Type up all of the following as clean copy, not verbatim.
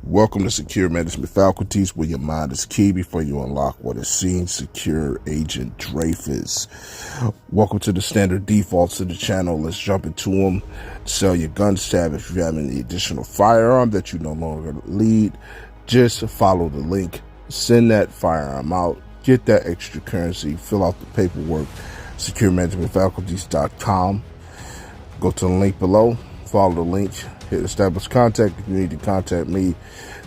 Welcome to Secure Management Faculties, where your mind is key before you unlock what is seen. Secure Agent Dreyfuse. Welcome to the standard defaults of the channel. Let's jump into them. Sell your guns tab. If you have any additional firearm that you no longer need, just follow the link. Send that firearm out. Get that extra currency. Fill out the paperwork. SecureManagementFaculties.com. Go to the link below. Follow the link. Hit establish contact. If you need to contact me,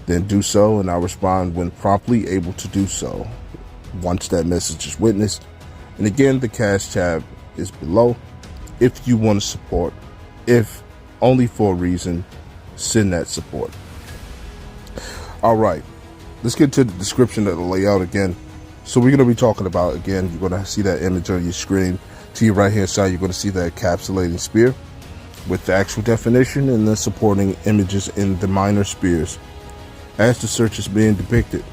then do so, and I'll respond when promptly able to do so once that message is witnessed. And again, the cash tab is below. If you want to support, if only for a reason, send that support. All right, let's get to the description of the layout again. So we're going to be talking about, again, you're going to see that image on your screen. To your right hand side, you're going to see that encapsulating spear with the actual definition and the supporting images in the minor spears as the search is being depicted.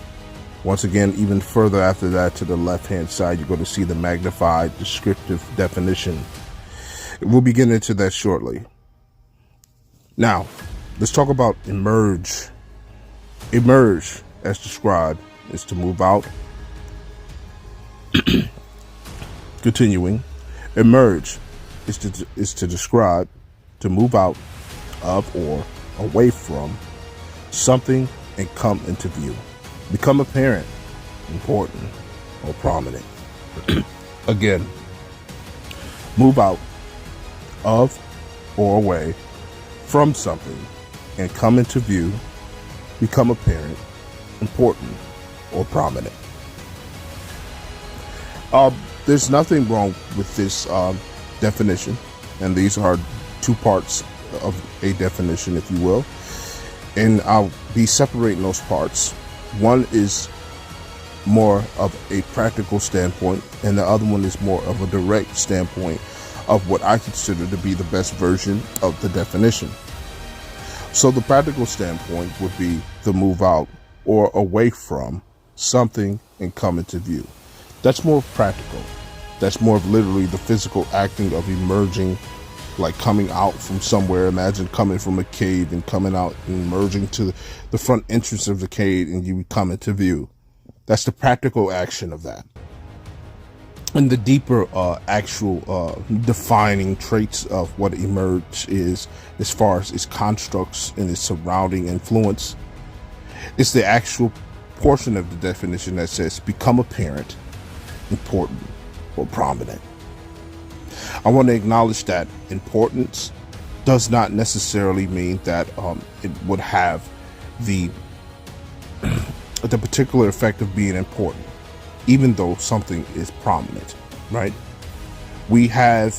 Once again, even further after that, to the left hand side, you're going to see the magnified descriptive definition. We'll be getting into that shortly. Now, let's talk about emerge. Emerge, as described, is to move out. Continuing, emerge is to describe, to move out of or away from something and come into view, become apparent, important, or prominent. Again, move out of or away from something and come into view, become apparent, important, or prominent. There's nothing wrong with this definition, and these are two parts of a definition, if you will, and I'll be separating those parts. One is more of a practical standpoint, and the other one is more of a direct standpoint of what I consider to be the best version of the definition. So the practical standpoint would be the move out or away from something and come into view. That's more practical. That's more of literally the physical acting of emerging, like coming out from somewhere. Imagine coming from a cave and coming out and emerging to the front entrance of the cave and you come into view. That's the practical action of that. And the deeper actual defining traits of what emerge is, as far as its constructs and its surrounding influence, it's the actual portion of the definition that says become apparent, important, or prominent. I want to acknowledge that importance does not necessarily mean that it would have the particular effect of being important, even though something is prominent, right? We have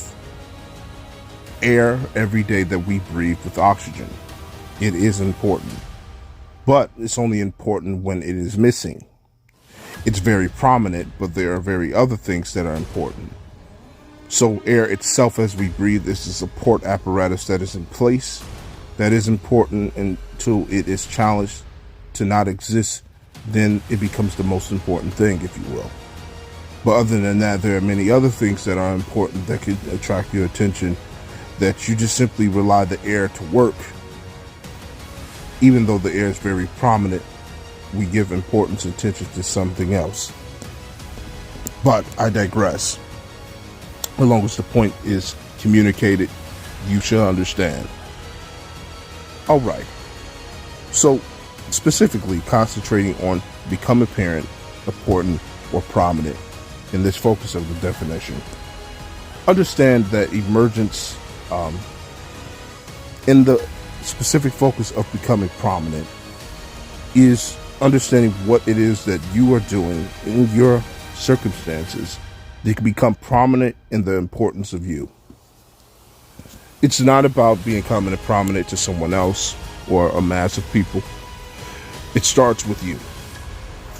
air every day that we breathe with oxygen. It is important, but it's only important when it is missing. It's very prominent, but there are very other things that are important. So air itself, as we breathe, is a support apparatus that is in place, that is important until it is challenged to not exist. Then it becomes the most important thing, if you will. But other than that, there are many other things that are important that could attract your attention, that you just simply rely the air to work. Even though the air is very prominent, we give importance and attention to something else. But I digress. As long as the point is communicated, you shall understand. All right. So specifically concentrating on become apparent, important, or prominent in this focus of the definition. Understand that emergence in the specific focus of becoming prominent is understanding what it is that you are doing in your circumstances. They can become prominent in the importance of you. It's not about becoming prominent to someone else or a mass of people. It starts with you,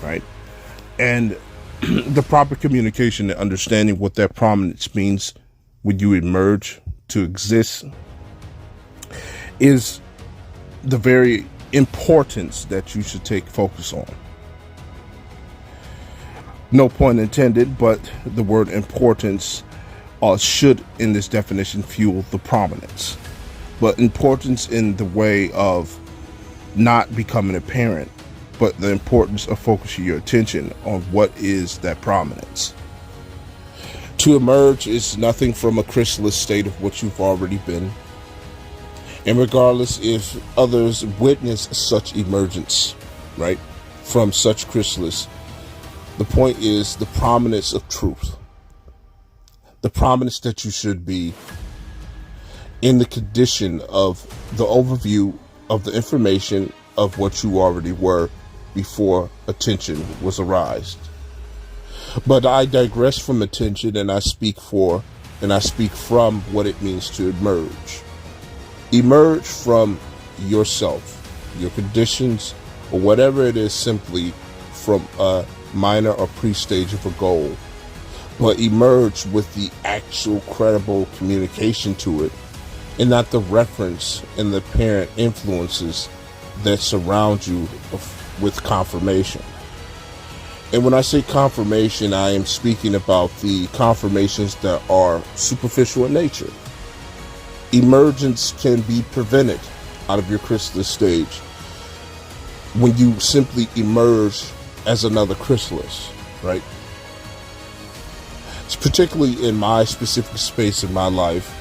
right? And the proper communication and understanding what that prominence means when you emerge to exist is the very importance that you should take focus on. No pun intended, but the word importance should in this definition fuel the prominence. But importance in the way of not becoming a parent, but the importance of focusing your attention on what is that prominence. To emerge is nothing from a chrysalis state of what you've already been. And regardless if others witness such emergence, right, from such chrysalis, the point is the prominence of truth. The prominence that you should be in the condition of the overview of the information of what you already were before attention was arised. But I digress from attention, and I speak from what it means to emerge. Emerge from yourself, your conditions, or whatever it is, simply from a minor or pre-stage of a goal. But emerge with the actual credible communication to it, and not the reference and the apparent influences that surround you with confirmation. And when I say confirmation, I am speaking about the confirmations that are superficial in nature. Emergence can be prevented out of your chrysalis stage when you simply emerge as another chrysalis, right? It's particularly in my specific space in my life,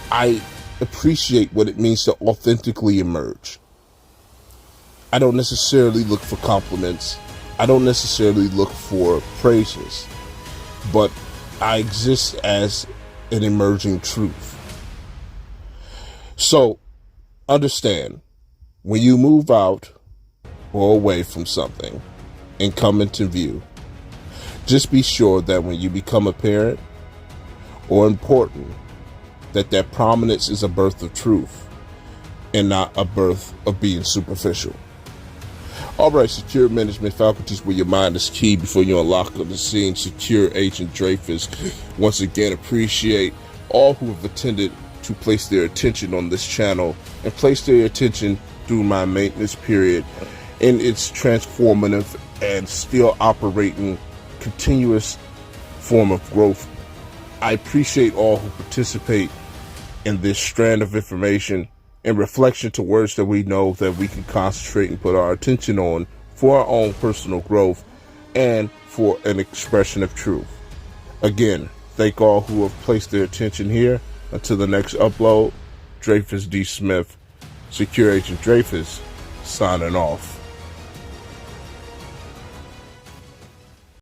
I appreciate what it means to authentically emerge. I don't necessarily look for compliments. I don't necessarily look for praises, but I exist as an emerging truth. So understand, when you move out or away from something and come into view, just be sure that when you become apparent or important, that prominence is a birth of truth and not a birth of being superficial. All right, secure management faculties where your mind is key before you unlock on the scene. Secure Agent Dreyfus. Once again, appreciate all who have attended to place their attention on this channel and place their attention through my maintenance period in its transformative and still operating continuous form of growth. I appreciate all who participate in this strand of information in reflection to words that we know that we can concentrate and put our attention on for our own personal growth and for an expression of truth. Again, thank all who have placed their attention here. Until the next upload, Dreyfuse D. Smith, Secure Agent Dreyfus, signing off.